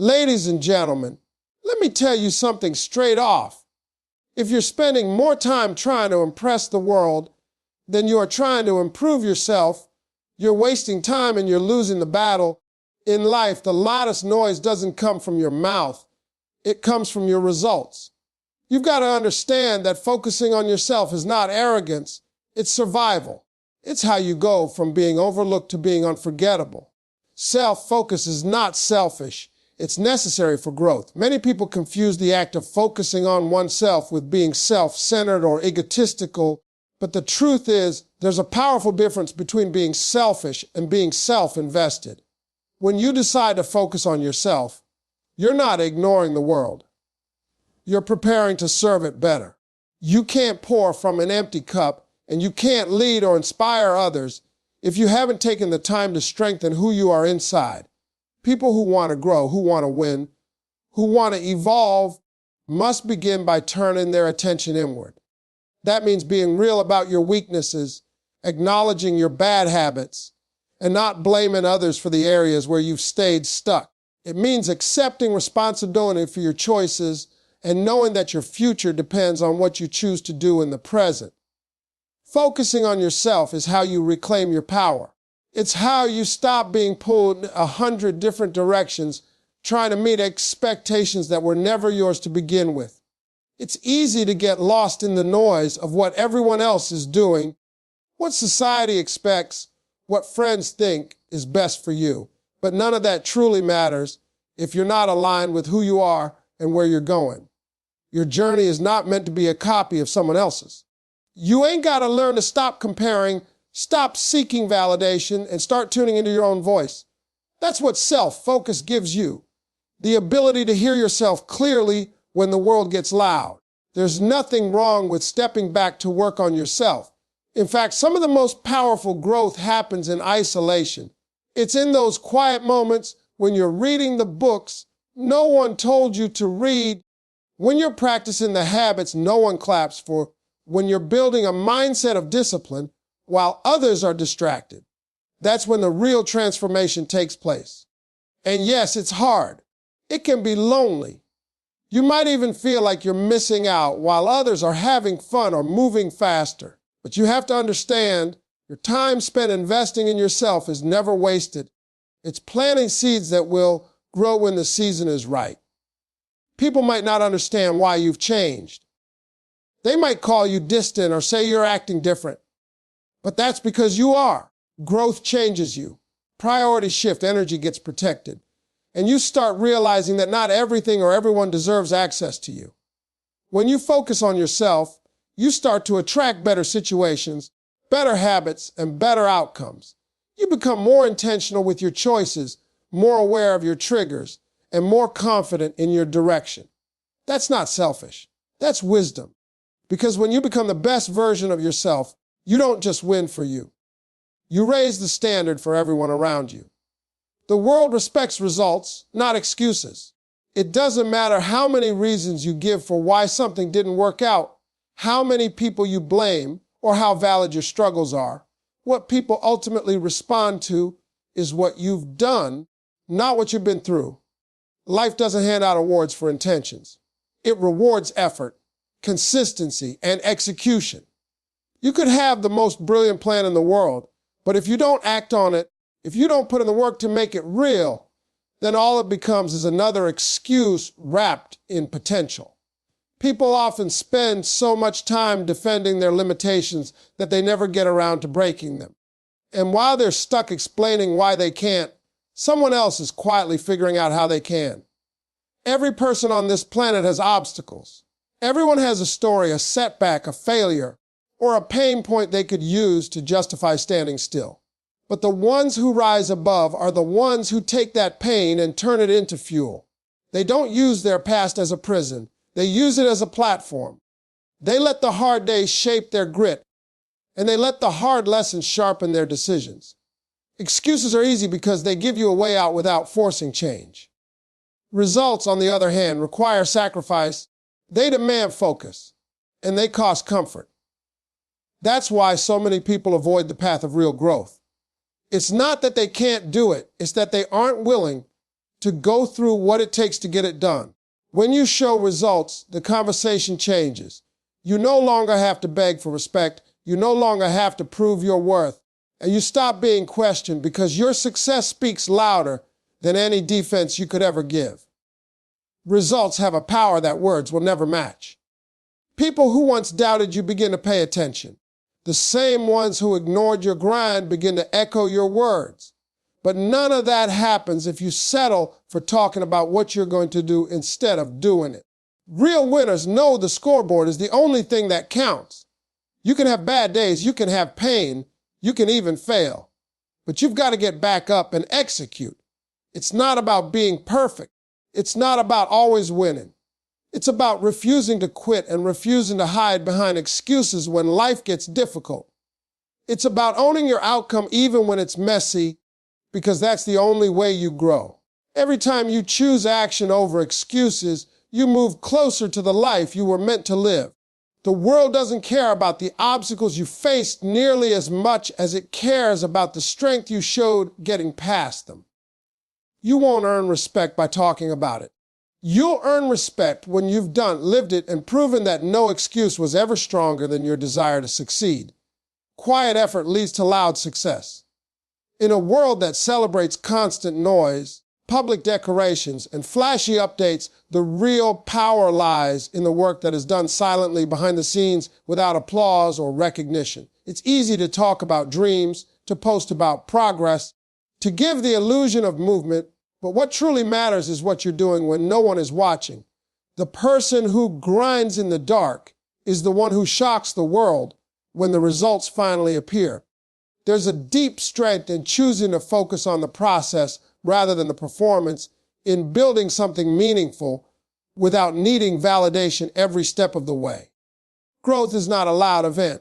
Ladies and gentlemen, let me tell you something straight off. If you're spending more time trying to impress the world than you are trying to improve yourself, you're wasting time and you're losing the battle. In life, the loudest noise doesn't come from your mouth. It comes from your results. You've got to understand that focusing on yourself is not arrogance, it's survival. It's how you go from being overlooked to being unforgettable. Self-focus is not selfish. It's necessary for growth. Many people confuse the act of focusing on oneself with being self-centered or egotistical, but the truth is there's a powerful difference between being selfish and being self-invested. When you decide to focus on yourself, you're not ignoring the world. You're preparing to serve it better. You can't pour from an empty cup, and you can't lead or inspire others if you haven't taken the time to strengthen who you are inside. People who want to grow, who want to win, who want to evolve, must begin by turning their attention inward. That means being real about your weaknesses, acknowledging your bad habits, and not blaming others for the areas where you've stayed stuck. It means accepting responsibility for your choices and knowing that your future depends on what you choose to do in the present. Focusing on yourself is how you reclaim your power. It's how you stop being pulled 100 different directions, trying to meet expectations that were never yours to begin with. It's easy to get lost in the noise of what everyone else is doing, what society expects, what friends think is best for you. But none of that truly matters if you're not aligned with who you are and where you're going. Your journey is not meant to be a copy of someone else's. You ain't got to learn to stop comparing, stop seeking validation, and start tuning into your own voice. That's what self-focus gives you, the ability to hear yourself clearly when the world gets loud. There's nothing wrong with stepping back to work on yourself. In fact, some of the most powerful growth happens in isolation. It's in those quiet moments when you're reading the books no one told you to read, when you're practicing the habits no one claps for, when you're building a mindset of discipline while others are distracted. That's when the real transformation takes place. And yes, it's hard. It can be lonely. You might even feel like you're missing out while others are having fun or moving faster. But you have to understand, your time spent investing in yourself is never wasted. It's planting seeds that will grow when the season is right. People might not understand why you've changed. They might call you distant or say you're acting different. But that's because you are. Growth changes you. Priorities shift, energy gets protected. And you start realizing that not everything or everyone deserves access to you. When you focus on yourself, you start to attract better situations, better habits, and better outcomes. You become more intentional with your choices, more aware of your triggers, and more confident in your direction. That's not selfish. That's wisdom. Because when you become the best version of yourself, you don't just win for you. You raise the standard for everyone around you. The world respects results, not excuses. It doesn't matter how many reasons you give for why something didn't work out, how many people you blame, or how valid your struggles are. What people ultimately respond to is what you've done, not what you've been through. Life doesn't hand out awards for intentions. It rewards effort, consistency, and execution. You could have the most brilliant plan in the world, but if you don't act on it, if you don't put in the work to make it real, then all it becomes is another excuse wrapped in potential. People often spend so much time defending their limitations that they never get around to breaking them. And while they're stuck explaining why they can't, someone else is quietly figuring out how they can. Every person on this planet has obstacles. Everyone has a story, a setback, a failure, or a pain point they could use to justify standing still. But the ones who rise above are the ones who take that pain and turn it into fuel. They don't use their past as a prison. They use it as a platform. They let the hard days shape their grit, and they let the hard lessons sharpen their decisions. Excuses are easy because they give you a way out without forcing change. Results, on the other hand, require sacrifice. They demand focus, and they cost comfort. That's why so many people avoid the path of real growth. It's not that they can't do it, it's that they aren't willing to go through what it takes to get it done. When you show results, the conversation changes. You no longer have to beg for respect. You no longer have to prove your worth. And you stop being questioned because your success speaks louder than any defense you could ever give. Results have a power that words will never match. People who once doubted you begin to pay attention. The same ones who ignored your grind begin to echo your words. But none of that happens if you settle for talking about what you're going to do instead of doing it. Real winners know the scoreboard is the only thing that counts. You can have bad days, you can have pain, you can even fail. But you've got to get back up and execute. It's not about being perfect. It's not about always winning. It's about refusing to quit and refusing to hide behind excuses when life gets difficult. It's about owning your outcome even when it's messy, because that's the only way you grow. Every time you choose action over excuses, you move closer to the life you were meant to live. The world doesn't care about the obstacles you faced nearly as much as it cares about the strength you showed getting past them. You won't earn respect by talking about it. You'll earn respect when you've lived it, and proven that no excuse was ever stronger than your desire to succeed. Quiet effort leads to loud success. In a world that celebrates constant noise, public decorations, and flashy updates, the real power lies in the work that is done silently behind the scenes without applause or recognition. It's easy to talk about dreams, to post about progress, to give the illusion of movement, but what truly matters is what you're doing when no one is watching. The person who grinds in the dark is the one who shocks the world when the results finally appear. There's a deep strength in choosing to focus on the process rather than the performance, in building something meaningful without needing validation every step of the way. Growth is not a loud event.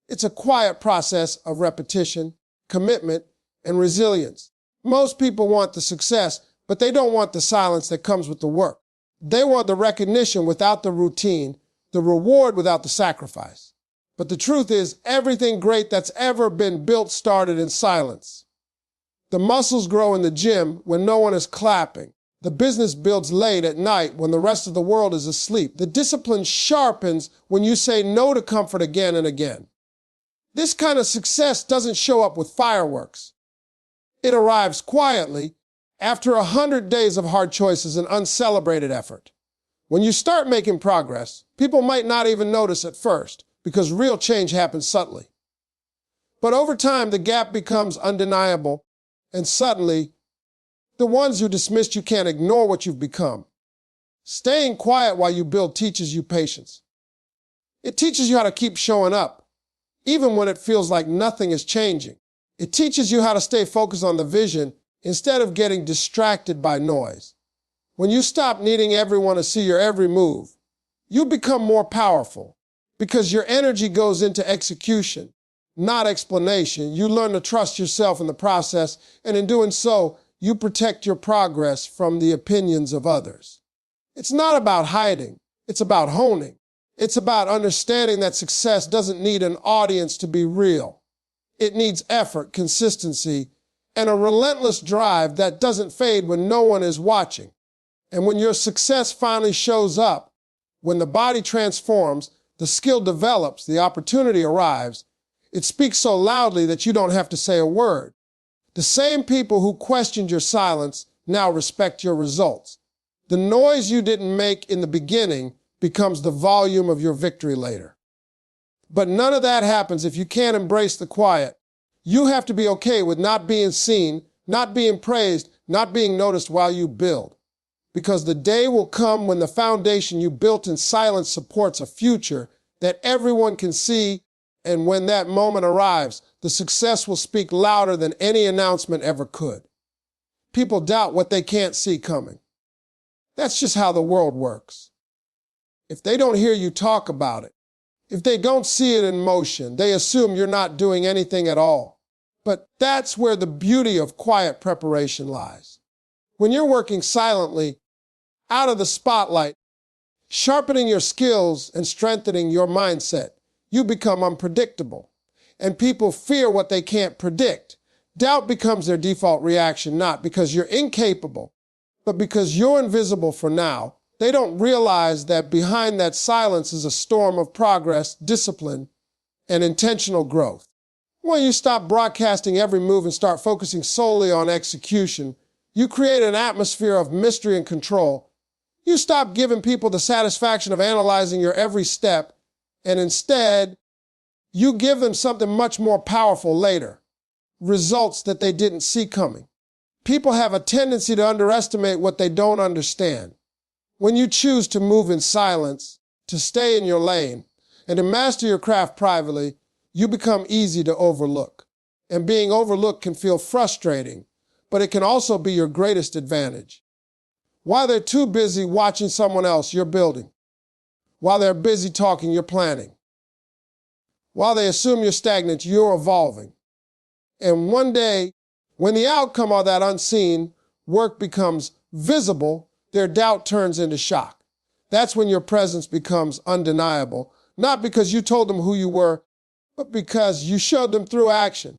It's a quiet process of repetition, commitment, and resilience. Most people want the success, but they don't want the silence that comes with the work. They want the recognition without the routine, the reward without the sacrifice. But the truth is, everything great that's ever been built started in silence. The muscles grow in the gym when no one is clapping. The business builds late at night when the rest of the world is asleep. The discipline sharpens when you say no to comfort again and again. This kind of success doesn't show up with fireworks. It arrives quietly after 100 days of hard choices and uncelebrated effort. When you start making progress, people might not even notice at first, because real change happens subtly. But over time, the gap becomes undeniable, and suddenly, the ones who dismissed you can't ignore what you've become. Staying quiet while you build teaches you patience. It teaches you how to keep showing up, even when it feels like nothing is changing. It teaches you how to stay focused on the vision instead of getting distracted by noise. When you stop needing everyone to see your every move, you become more powerful because your energy goes into execution, not explanation. You learn to trust yourself in the process, and in doing so, you protect your progress from the opinions of others. It's not about hiding. It's about honing. It's about understanding that success doesn't need an audience to be real. It needs effort, consistency, and a relentless drive that doesn't fade when no one is watching. And when your success finally shows up, when the body transforms, the skill develops, the opportunity arrives, it speaks so loudly that you don't have to say a word. The same people who questioned your silence now respect your results. The noise you didn't make in the beginning becomes the volume of your victory later. But none of that happens if you can't embrace the quiet. You have to be okay with not being seen, not being praised, not being noticed while you build. Because the day will come when the foundation you built in silence supports a future that everyone can see, and when that moment arrives, the success will speak louder than any announcement ever could. People doubt what they can't see coming. That's just how the world works. If they don't hear you talk about it, if they don't see it in motion, they assume you're not doing anything at all. But that's where the beauty of quiet preparation lies. When you're working silently, out of the spotlight, sharpening your skills and strengthening your mindset, you become unpredictable. And people fear what they can't predict. Doubt becomes their default reaction, not because you're incapable, But because you're invisible for now, they don't realize that behind that silence is a storm of progress, discipline, and intentional growth. When you stop broadcasting every move and start focusing solely on execution, you create an atmosphere of mystery and control. You stop giving people the satisfaction of analyzing your every step, and instead, you give them something much more powerful later, results that they didn't see coming. People have a tendency to underestimate what they don't understand. When you choose to move in silence, to stay in your lane, and to master your craft privately, you become easy to overlook. And being overlooked can feel frustrating, but it can also be your greatest advantage. While they're too busy watching someone else, you're building. While they're busy talking, you're planning. While they assume you're stagnant, you're evolving. And one day, when the outcome of that unseen work becomes visible, their doubt turns into shock. That's when your presence becomes undeniable, not because you told them who you were, but because you showed them through action.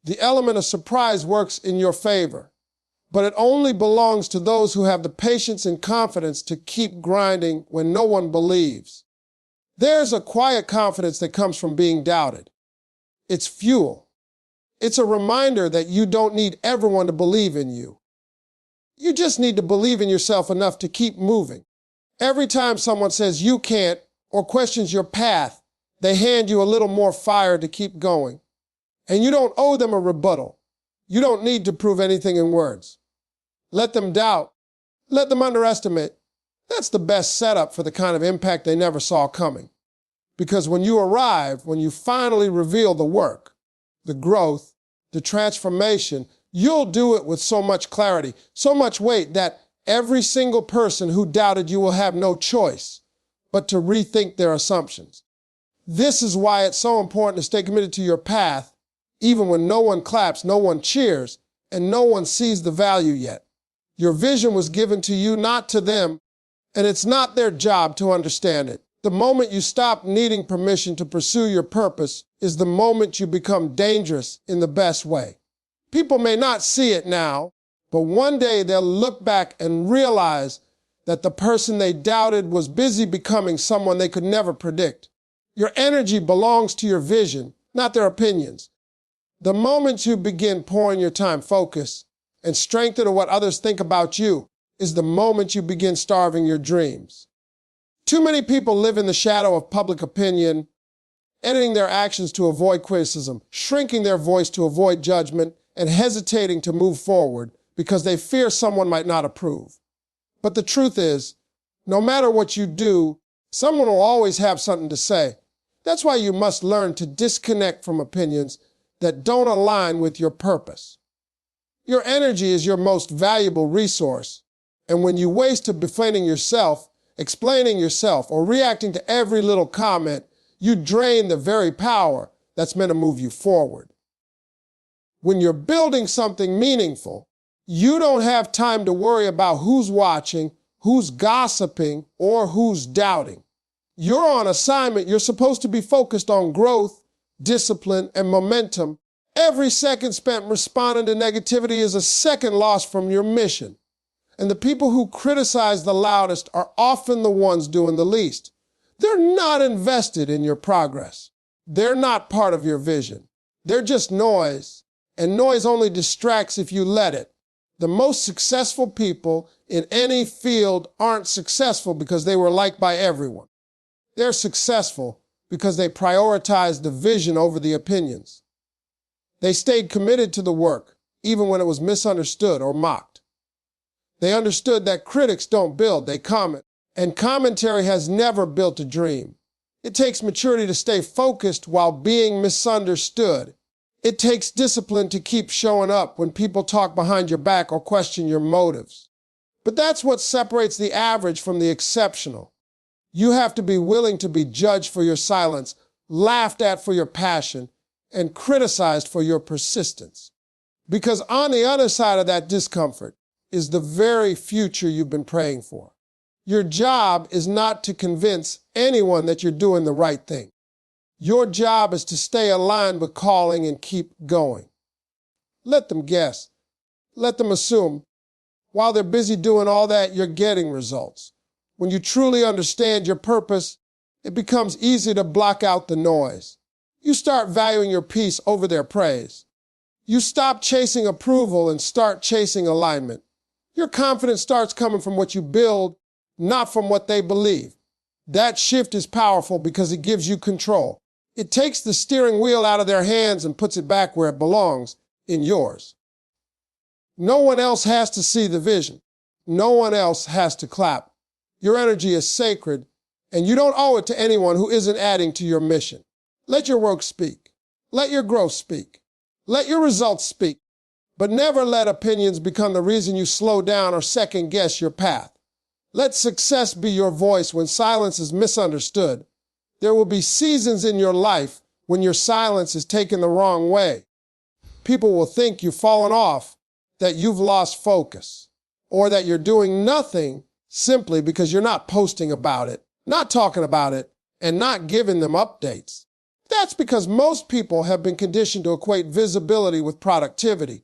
The element of surprise works in your favor, but it only belongs to those who have the patience and confidence to keep grinding when no one believes. There's a quiet confidence that comes from being doubted. It's fuel. It's a reminder that you don't need everyone to believe in you. You just need to believe in yourself enough to keep moving. Every time someone says you can't or questions your path, they hand you a little more fire to keep going. And you don't owe them a rebuttal. You don't need to prove anything in words. Let them doubt. Let them underestimate. That's the best setup for the kind of impact they never saw coming. Because when you arrive, when you finally reveal the work, the growth, the transformation, you'll do it with so much clarity, so much weight that every single person who doubted you will have no choice but to rethink their assumptions. This is why it's so important to stay committed to your path, even when no one claps, no one cheers, and no one sees the value yet. Your vision was given to you, not to them, and it's not their job to understand it. The moment you stop needing permission to pursue your purpose is the moment you become dangerous in the best way. People may not see it now, but one day they'll look back and realize that the person they doubted was busy becoming someone they could never predict. Your energy belongs to your vision, not their opinions. The moment you begin pouring your time, focus, and strength into what others think about you is the moment you begin starving your dreams. Too many people live in the shadow of public opinion, editing their actions to avoid criticism, shrinking their voice to avoid judgment, and hesitating to move forward because they fear someone might not approve. But the truth is, no matter what you do, someone will always have something to say. That's why you must learn to disconnect from opinions that don't align with your purpose. Your energy is your most valuable resource, and when you waste it defending yourself, explaining yourself, or reacting to every little comment, you drain the very power that's meant to move you forward. When you're building something meaningful, you don't have time to worry about who's watching, who's gossiping, or who's doubting. You're on assignment. You're supposed to be focused on growth, discipline, and momentum. Every second spent responding to negativity is a second lost from your mission. And the people who criticize the loudest are often the ones doing the least. They're not invested in your progress. They're not part of your vision. They're just noise, and noise only distracts if you let it. The most successful people in any field aren't successful because they were liked by everyone. They're successful because they prioritized the vision over the opinions. They stayed committed to the work, even when it was misunderstood or mocked. They understood that critics don't build, they comment, and commentary has never built a dream. It takes maturity to stay focused while being misunderstood. It takes discipline to keep showing up when people talk behind your back or question your motives. But that's what separates the average from the exceptional. You have to be willing to be judged for your silence, laughed at for your passion, and criticized for your persistence. Because on the other side of that discomfort is the very future you've been praying for. Your job is not to convince anyone that you're doing the right thing. Your job is to stay aligned with calling and keep going. Let them guess. Let them assume. While they're busy doing all that, you're getting results. When you truly understand your purpose, it becomes easy to block out the noise. You start valuing your peace over their praise. You stop chasing approval and start chasing alignment. Your confidence starts coming from what you build, not from what they believe. That shift is powerful because it gives you control. It takes the steering wheel out of their hands and puts it back where it belongs, in yours. No one else has to see the vision. No one else has to clap. Your energy is sacred, and you don't owe it to anyone who isn't adding to your mission. Let your work speak. Let your growth speak. Let your results speak. But never let opinions become the reason you slow down or second-guess your path. Let success be your voice when silence is misunderstood. There will be seasons in your life when your silence is taken the wrong way. People will think you've fallen off, that you've lost focus, or that you're doing nothing simply because you're not posting about it, not talking about it, and not giving them updates. That's because most people have been conditioned to equate visibility with productivity.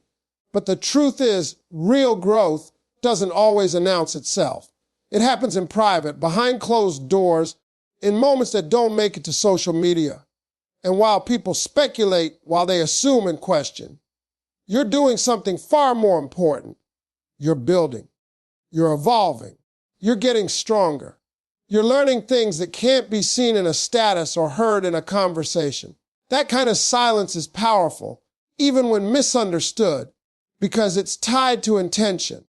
But the truth is, real growth doesn't always announce itself. It happens in private, behind closed doors, in moments that don't make it to social media. And while people speculate, while they assume and question, you're doing something far more important. You're building. You're evolving. You're getting stronger. You're learning things that can't be seen in a status or heard in a conversation. That kind of silence is powerful, even when misunderstood, because it's tied to intention.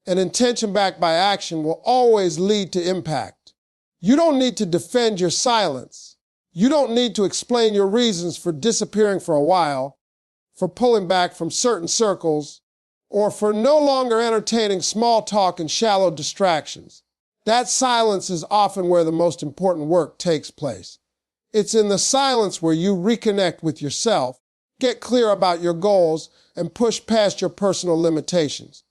And intention backed by action will always lead to impact. You don't need to defend your silence. You don't need to explain your reasons for disappearing for a while, for pulling back from certain circles, or for no longer entertaining small talk and shallow distractions. That silence is often where the most important work takes place. It's in the silence where you reconnect with yourself, get clear about your goals, and push past your personal limitations.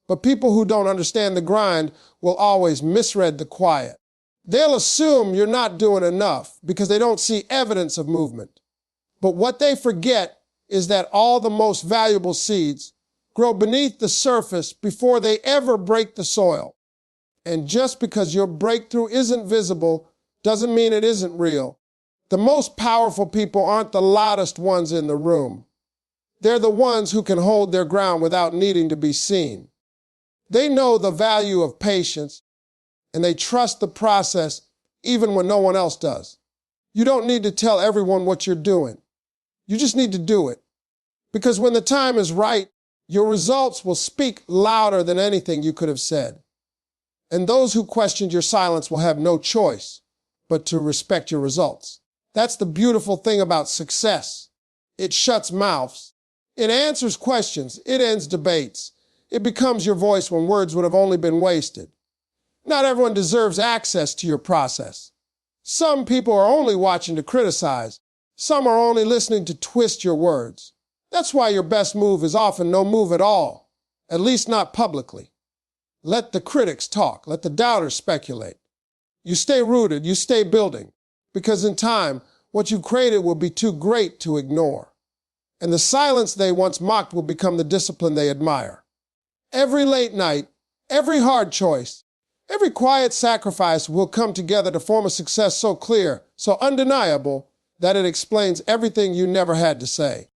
But people who don't understand the grind will always misread the quiet. They'll assume you're not doing enough because they don't see evidence of movement. But what they forget is that all the most valuable seeds grow beneath the surface before they ever break the soil. And just because your breakthrough isn't visible doesn't mean it isn't real. The most powerful people aren't the loudest ones in the room. They're the ones who can hold their ground without needing to be seen. They know the value of patience, and they trust the process even when no one else does. You don't need to tell everyone what you're doing. You just need to do it. Because when the time is right, your results will speak louder than anything you could have said. And those who questioned your silence will have no choice but to respect your results. That's the beautiful thing about success. It shuts mouths. It answers questions. It ends debates. It becomes your voice when words would have only been wasted. Not everyone deserves access to your process. Some people are only watching to criticize. Some are only listening to twist your words. That's why your best move is often no move at all, at least not publicly. Let the critics talk. Let the doubters speculate. You stay rooted. You stay building. Because in time, what you've created will be too great to ignore. And the silence they once mocked will become the discipline they admire. Every late night, every hard choice, every quiet sacrifice will come together to form a success so clear, so undeniable, that it explains everything you never had to say.